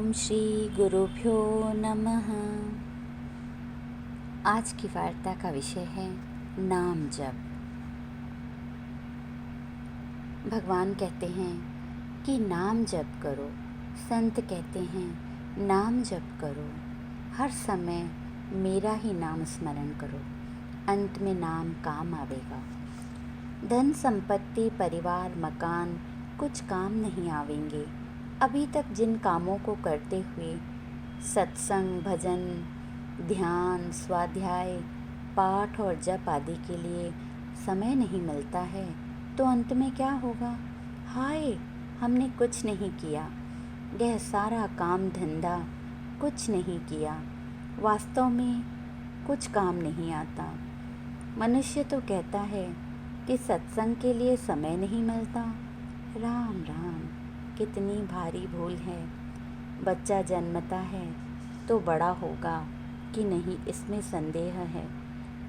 ओम श्री गुरुभ्यो नमः। आज की वार्ता का विषय है नाम जप। भगवान कहते हैं कि नाम जप करो, संत कहते हैं नाम जप करो, हर समय मेरा ही नाम स्मरण करो, अंत में नाम काम आवेगा। धन संपत्ति परिवार मकान कुछ काम नहीं आवेंगे। अभी तक जिन कामों को करते हुए सत्संग भजन ध्यान स्वाध्याय पाठ और जप आदि के लिए समय नहीं मिलता है, तो अंत में क्या होगा? हाय, हमने कुछ नहीं किया, यह सारा काम धंधा कुछ नहीं किया, वास्तव में कुछ काम नहीं आता। मनुष्य तो कहता है कि सत्संग के लिए समय नहीं मिलता। राम राम, कितनी भारी भूल है। बच्चा जन्मता है तो बड़ा होगा कि नहीं, इसमें संदेह है।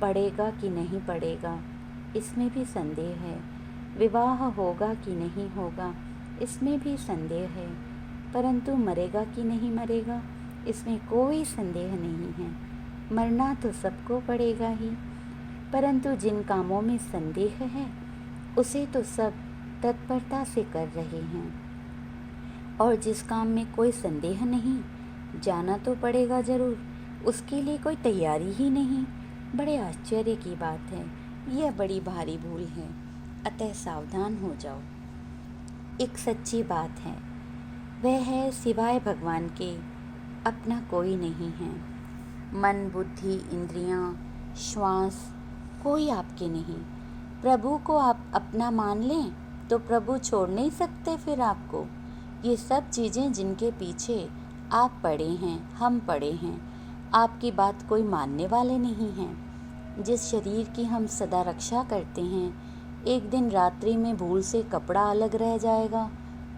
पढ़ेगा कि नहीं पढ़ेगा, इसमें भी संदेह है। विवाह होगा कि नहीं होगा, इसमें भी संदेह है। परंतु मरेगा कि नहीं मरेगा, इसमें कोई संदेह नहीं है। मरना तो सबको पड़ेगा ही, परंतु जिन कामों में संदेह है उसे तो सब तत्परता से कर रहे हैं, और जिस काम में कोई संदेह नहीं, जाना तो पड़ेगा जरूर, उसके लिए कोई तैयारी ही नहीं। बड़े आश्चर्य की बात है, यह बड़ी भारी भूल है। अतः सावधान हो जाओ। एक सच्ची बात है, वह है सिवाय भगवान के अपना कोई नहीं है। मन बुद्धि इंद्रियां श्वास कोई आपके नहीं। प्रभु को आप अपना मान लें तो प्रभु छोड़ नहीं सकते फिर आपको। ये सब चीज़ें जिनके पीछे आप पड़े हैं, हम पड़े हैं, आपकी बात कोई मानने वाले नहीं हैं। जिस शरीर की हम सदा रक्षा करते हैं, एक दिन रात्रि में भूल से कपड़ा अलग रह जाएगा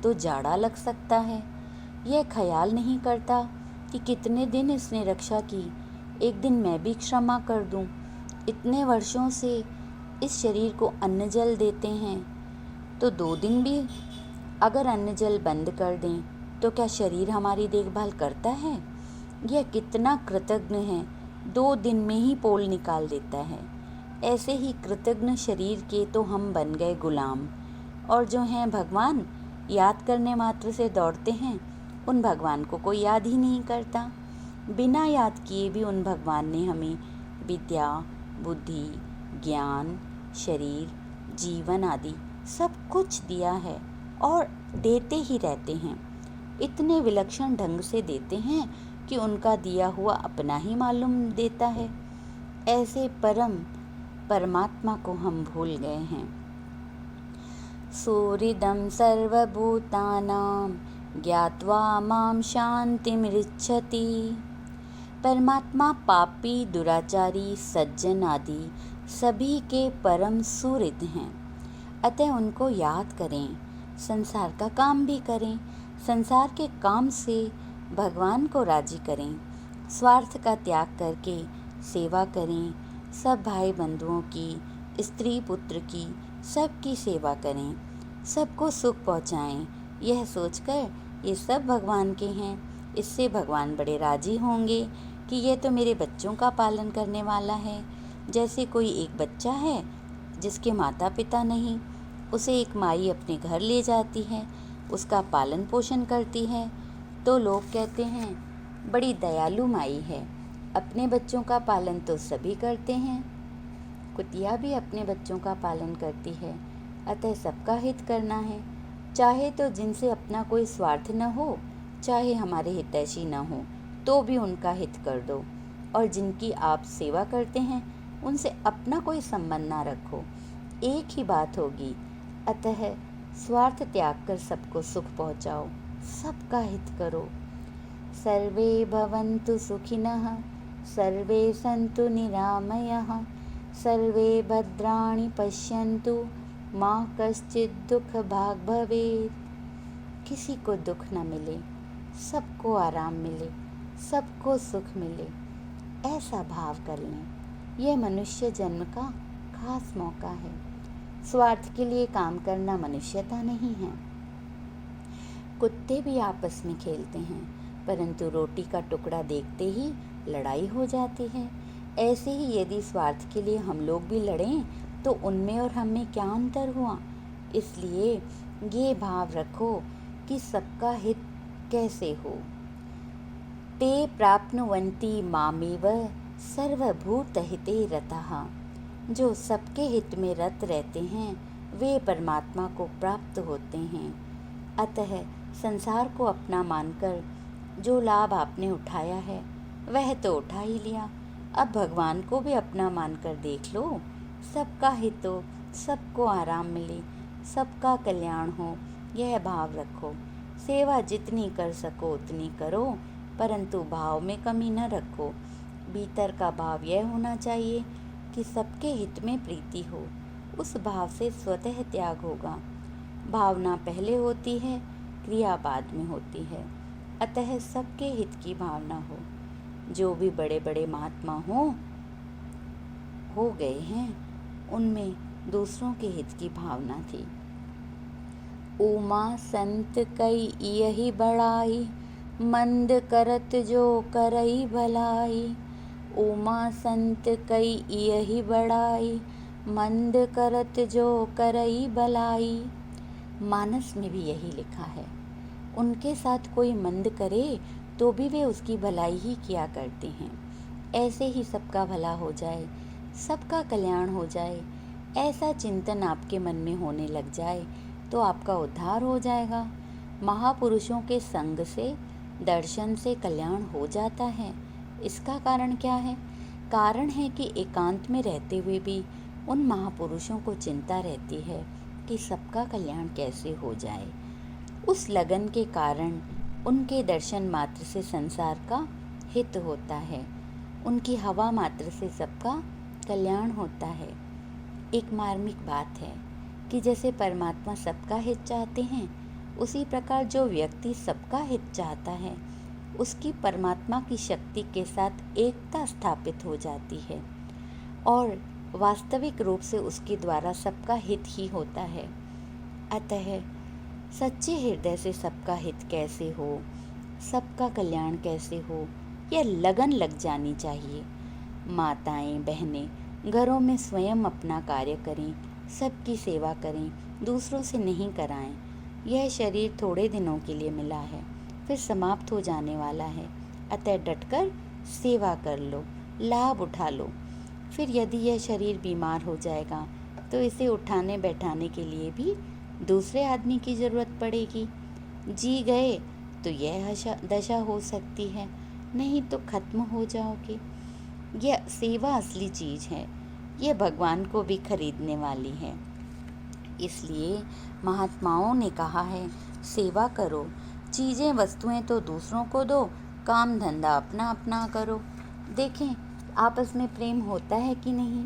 तो जाड़ा लग सकता है। यह ख्याल नहीं करता कि कितने दिन इसने रक्षा की, एक दिन मैं भी क्षमा कर दूं। इतने वर्षों से इस शरीर को अन्न जल देते हैं, तो 2 दिन भी अगर अन्न जल बंद कर दें तो क्या शरीर हमारी देखभाल करता है? यह कितना कृतज्ञ है, 2 दिन में ही पोल निकाल देता है। ऐसे ही कृतज्ञ शरीर के तो हम बन गए गुलाम, और जो हैं भगवान, याद करने मात्र से दौड़ते हैं, उन भगवान को कोई याद ही नहीं करता। बिना याद किए भी उन भगवान ने हमें विद्या बुद्धि ज्ञान शरीर जीवन आदि सब कुछ दिया है और देते ही रहते हैं। इतने विलक्षण ढंग से देते हैं कि उनका दिया हुआ अपना ही मालूम देता है। ऐसे परमात्मा को हम भूल गए हैं। सूरिदं सर्वभूतानां ज्ञात्वा मां शान्तिमृच्छति। परमात्मा पापी दुराचारी सज्जन आदि सभी के परम सुहृद हैं। अतः उनको याद करें, संसार का काम भी करें, संसार के काम से भगवान को राजी करें, स्वार्थ का त्याग करके सेवा करें, सब भाई बंधुओं की, स्त्री पुत्र की, सबकी सेवा करें, सबको सुख पहुँचाएं। यह सोचकर ये सब भगवान के हैं, इससे भगवान बड़े राजी होंगे कि ये तो मेरे बच्चों का पालन करने वाला है। जैसे कोई एक बच्चा है जिसके माता पिता नहीं, उसे एक माई अपने घर ले जाती है, उसका पालन पोषण करती है, तो लोग कहते हैं बड़ी दयालु माई है, अपने बच्चों का पालन तो सभी करते हैं। कुतिया भी अपने बच्चों का पालन करती है। अतः सबका हित करना है, चाहे तो जिनसे अपना कोई स्वार्थ न हो, चाहे हमारे हितैषी न हो, तो भी उनका हित कर दो। और जिनकी आप सेवा करते हैं उनसे अपना कोई संबंध ना रखो, एक ही बात होगी। अतः स्वार्थ त्याग कर सबको सुख पहुँचाओ, सबका हित करो। सर्वे भवन्तु सुखिनः, सर्वे सन्तु निरामयः, सर्वे भद्राणि पश्यन्तु, मा कश्चित् दुःख भाग् भवेत्। किसी को दुख न मिले, सबको आराम मिले, सबको सुख मिले, ऐसा भाव कर लें। यह मनुष्य जन्म का खास मौका है। स्वार्थ के लिए काम करना मनुष्यता नहीं है। कुत्ते भी आपस में खेलते हैं, परंतु रोटी का टुकड़ा देखते ही लड़ाई हो जाती है। ऐसे ही यदि स्वार्थ के लिए हम लोग भी लड़ें तो उनमें और हम में क्या अंतर हुआ। इसलिए ये भाव रखो कि सबका हित कैसे हो। ते प्राप्नुवन्ति मामेव सर्वभूतहिते रतः। जो सबके हित में रत रहते हैं वे परमात्मा को प्राप्त होते हैं। अतः संसार को अपना मानकर जो लाभ आपने उठाया है वह तो उठा ही लिया, अब भगवान को भी अपना मानकर देख लो। सबका हित हो, सबको आराम मिले, सबका कल्याण हो, यह भाव रखो। सेवा जितनी कर सको उतनी करो, परंतु भाव में कमी न रखो। भीतर का भाव यह होना चाहिए कि सबके हित में प्रीति हो। उस भाव से स्वतः त्याग होगा। भावना पहले होती है, क्रिया बाद में होती है। अतः सबके हित की भावना हो। जो भी बड़े बड़े महात्मा हो गए हैं उनमें दूसरों के हित की भावना थी। उमा संत कई यही बड़ाई, मंद करत जो करई भलाई। उमा संत कई यही बड़ाई, मंद करत जो करई भलाई। मानस में भी यही लिखा है। उनके साथ कोई मंद करे तो भी वे उसकी भलाई ही किया करते हैं। ऐसे ही सबका भला हो जाए, सबका कल्याण हो जाए, ऐसा चिंतन आपके मन में होने लग जाए तो आपका उद्धार हो जाएगा। महापुरुषों के संग से, दर्शन से कल्याण हो जाता है। इसका कारण क्या है? कारण है कि एकांत में रहते हुए भी उन महापुरुषों को चिंता रहती है कि सबका कल्याण कैसे हो जाए। उस लगन के कारण उनके दर्शन मात्र से संसार का हित होता है, उनकी हवा मात्र से सबका कल्याण होता है। एक मार्मिक बात है कि जैसे परमात्मा सबका हित चाहते हैं, उसी प्रकार जो व्यक्ति सबका हित चाहता है उसकी परमात्मा की शक्ति के साथ एकता स्थापित हो जाती है और वास्तविक रूप से उसके द्वारा सबका हित ही होता है। अतः सच्चे हृदय से सबका हित कैसे हो, सबका कल्याण कैसे हो, यह लगन लग जानी चाहिए। माताएं, बहनें घरों में स्वयं अपना कार्य करें, सबकी सेवा करें, दूसरों से नहीं कराएं। यह शरीर थोड़े दिनों के लिए मिला है, फिर समाप्त हो जाने वाला है। अतः डटकर सेवा कर लो, लाभ उठा लो। फिर यदि यह शरीर बीमार हो जाएगा तो इसे उठाने बैठाने के लिए भी दूसरे आदमी की ज़रूरत पड़ेगी। जी गए तो यह दशा हो सकती है, नहीं तो खत्म हो जाओगे। यह सेवा असली चीज़ है, यह भगवान को भी खरीदने वाली है। इसलिए महात्माओं ने कहा है, सेवा करो, चीज़ें वस्तुएं तो दूसरों को दो, काम धंधा अपना अपना करो। देखें आपस में प्रेम होता है कि नहीं।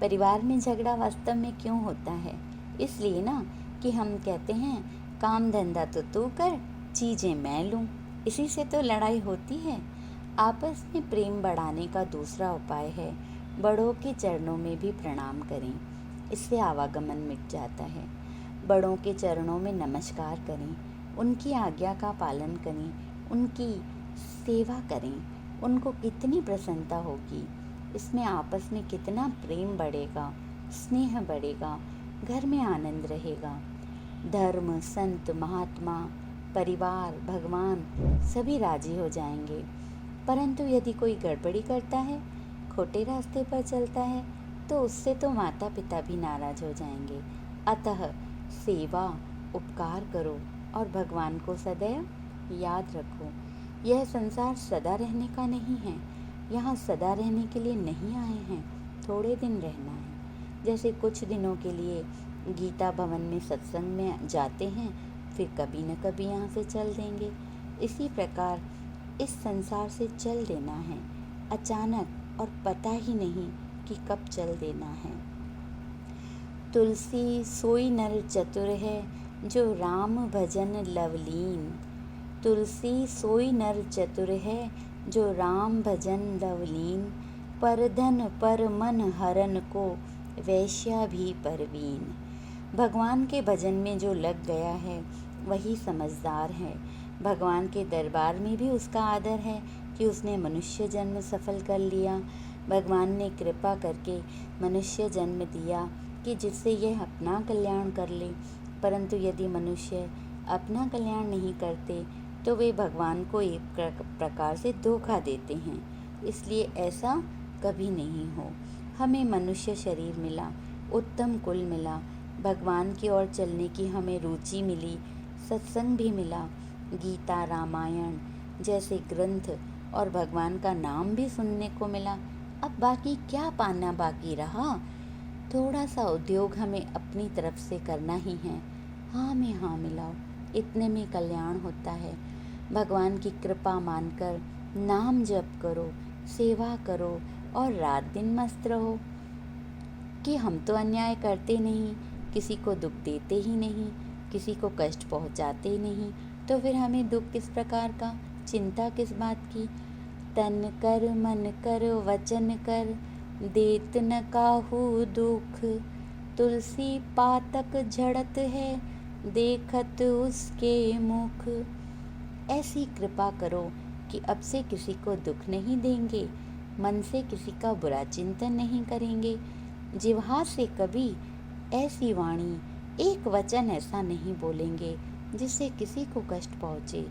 परिवार में झगड़ा वास्तव में क्यों होता है? इसलिए ना कि हम कहते हैं काम धंधा तो तू कर, चीज़ें मैं लूँ। इसी से तो लड़ाई होती है। आपस में प्रेम बढ़ाने का दूसरा उपाय है बड़ों के चरणों में भी प्रणाम करें। इससे आवागमन मिट जाता है। बड़ों के चरणों में नमस्कार करें, उनकी आज्ञा का पालन करें, उनकी सेवा करें। उनको कितनी प्रसन्नता होगी, इसमें आपस में कितना प्रेम बढ़ेगा, स्नेह बढ़ेगा, घर में आनंद रहेगा। धर्म, संत, महात्मा, परिवार, भगवान सभी राजी हो जाएंगे। परंतु यदि कोई गड़बड़ी करता है, खोटे रास्ते पर चलता है, तो उससे तो माता पिता भी नाराज हो जाएंगे। अतः सेवा, उपकार करो और भगवान को सदैव याद रखो। यह संसार सदा रहने का नहीं है। यहाँ सदा रहने के लिए नहीं आए हैं, थोड़े दिन रहना है। जैसे कुछ दिनों के लिए गीता भवन में सत्संग में जाते हैं, फिर कभी न कभी यहाँ से चल देंगे। इसी प्रकार इस संसार से चल देना है, अचानक, और पता ही नहीं कि कब चल देना है। तुलसी सोई नर चतुर है, जो राम भजन लवलीन। तुलसी सोई नर चतुर है, जो राम भजन लवलीन। पर धन पर मन हरन को, वैश्या भी परवीन। भगवान के भजन में जो लग गया है वही समझदार है। भगवान के दरबार में भी उसका आदर है कि उसने मनुष्य जन्म सफल कर लिया। भगवान ने कृपा करके मनुष्य जन्म दिया कि जिससे यह अपना कल्याण कर ले, परंतु यदि मनुष्य अपना कल्याण नहीं करते तो वे भगवान को एक प्रकार से धोखा देते हैं। इसलिए ऐसा कभी नहीं हो। हमें मनुष्य शरीर मिला, उत्तम कुल मिला, भगवान की ओर चलने की हमें रुचि मिली, सत्संग भी मिला, गीता रामायण जैसे ग्रंथ और भगवान का नाम भी सुनने को मिला। अब बाकी क्या पाना बाकी रहा? थोड़ा सा उद्योग हमें अपनी तरफ से करना ही है। हाँ में हाँ मिलाओ, इतने में कल्याण होता है। भगवान की कृपा मानकर नाम जप करो, सेवा करो और रात दिन मस्त रहो कि हम तो अन्याय करते नहीं, किसी को दुख देते ही नहीं, किसी को कष्ट पहुंचाते ही नहीं, तो फिर हमें दुख किस प्रकार का, चिंता किस बात की। तन कर मन कर वचन कर, देत न काहू दुख, तुलसी पातक झड़त है, देखत उसके मुख। ऐसी कृपा करो कि अब से किसी को दुख नहीं देंगे, मन से किसी का बुरा चिंतन नहीं करेंगे, जिह्वा से कभी ऐसी वाणी, एक वचन ऐसा नहीं बोलेंगे जिससे किसी को कष्ट पहुँचे,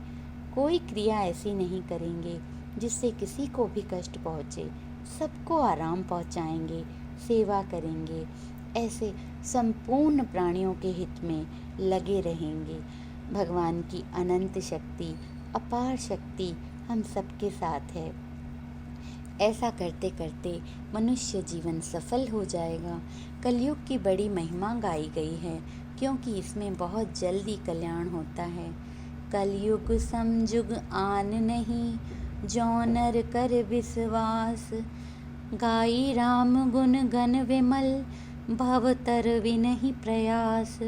कोई क्रिया ऐसी नहीं करेंगे जिससे किसी को भी कष्ट पहुँचे, सबको आराम पहुँचाएंगे, सेवा करेंगे, ऐसे संपूर्ण प्राणियों के हित में लगे रहेंगे। भगवान की अनंत शक्ति, अपार शक्ति हम सबके साथ है। ऐसा करते करते मनुष्य जीवन सफल हो जाएगा। कलयुग की बड़ी महिमा गाई गई है क्योंकि इसमें बहुत जल्दी कल्याण होता है। कलयुग समजुग आन नहीं, जौ नर कर विश्वास, गाई राम गुण गण विमल, भव तर विनहि प्रयास।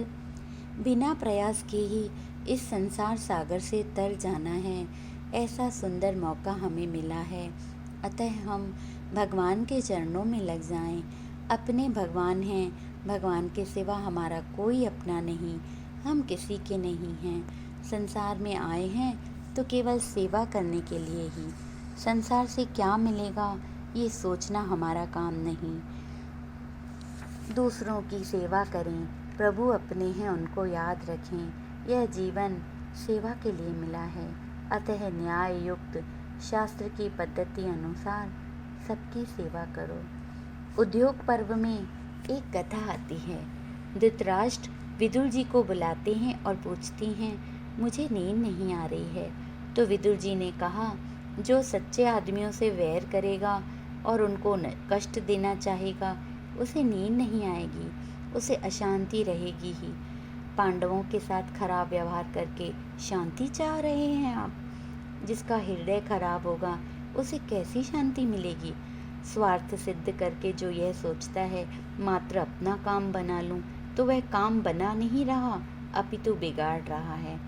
बिना प्रयास के ही इस संसार सागर से तर जाना है, ऐसा सुंदर मौका हमें मिला है। अतः हम भगवान के चरणों में लग जाएं। अपने भगवान हैं, भगवान के सिवा हमारा कोई अपना नहीं, हम किसी के नहीं हैं। संसार में आए हैं तो केवल सेवा करने के लिए ही। संसार से क्या मिलेगा ये सोचना हमारा काम नहीं। दूसरों की सेवा करें, प्रभु अपने हैं उनको याद रखें। यह जीवन सेवा के लिए मिला है, अतः न्याय युक्त शास्त्र की पद्धति अनुसार सबकी सेवा करो। उद्योग पर्व में एक कथा आती है। धृतराष्ट्र विदुर जी को बुलाते हैं और पूछती हैं, मुझे नींद नहीं आ रही है। तो विदुर जी ने कहा, जो सच्चे आदमियों से वैर करेगा और उनको कष्ट देना चाहेगा, उसे नींद नहीं आएगी, उसे अशांति रहेगी ही। पांडवों के साथ खराब व्यवहार करके शांति चाह रहे हैं आप? जिसका हृदय खराब होगा उसे कैसी शांति मिलेगी? स्वार्थ सिद्ध करके जो यह सोचता है मात्र अपना काम बना लूं, तो वह काम बना नहीं रहा, अपितु बिगाड़ रहा है।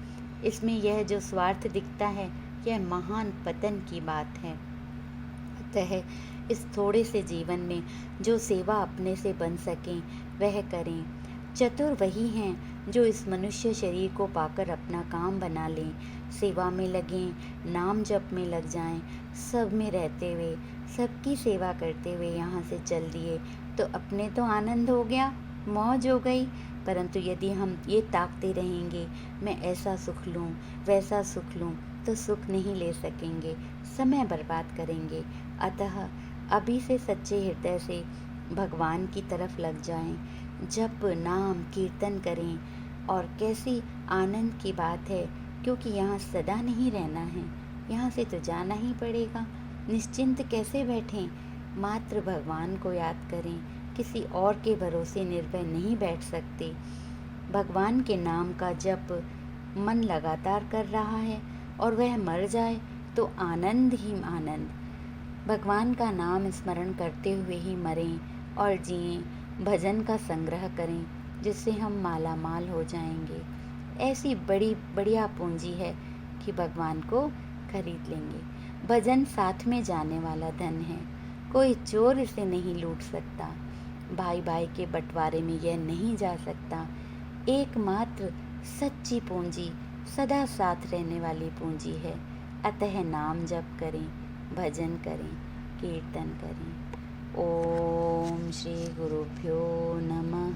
इसमें यह जो स्वार्थ दिखता है, यह महान पतन की बात है। अतः इस थोड़े से जीवन में जो सेवा अपने से बन सकें वह करें। चतुर वही हैं जो इस मनुष्य शरीर को पाकर अपना काम बना लें, सेवा में लगें, नाम जप में लग जाएं, सब में रहते हुए, सबकी सेवा करते हुए यहाँ से चल दिए तो अपने तो आनंद हो गया, मौज हो गई। परंतु यदि हम ये ताकते रहेंगे, मैं ऐसा सुख लूँ, वैसा सुख लूँ, तो सुख नहीं ले सकेंगे, समय बर्बाद करेंगे। अतः अभी से सच्चे हृदय से भगवान की तरफ लग जाएं, जप नाम कीर्तन करें। और कैसी आनंद की बात है, क्योंकि यहाँ सदा नहीं रहना है, यहाँ से तो जाना ही पड़ेगा। निश्चिंत कैसे बैठें? मात्र भगवान को याद करें, किसी और के भरोसे निर्भय नहीं बैठ सकते। भगवान के नाम का जप मन लगातार कर रहा है और वह मर जाए तो आनंद ही आनंद। भगवान का नाम स्मरण करते हुए ही मरें और जिएं। भजन का संग्रह करें जिससे हम माला माल हो जाएंगे। ऐसी बड़ी बढ़िया पूंजी है कि भगवान को खरीद लेंगे। भजन साथ में जाने वाला धन है, कोई चोर इसे नहीं लूट सकता, भाई भाई के बंटवारे में यह नहीं जा सकता। एकमात्र सच्ची पूंजी सदा साथ रहने वाली पूंजी है। अतः नाम जप करें, भजन करें, कीर्तन करें। ओम श्री गुरुभ्यो नमः।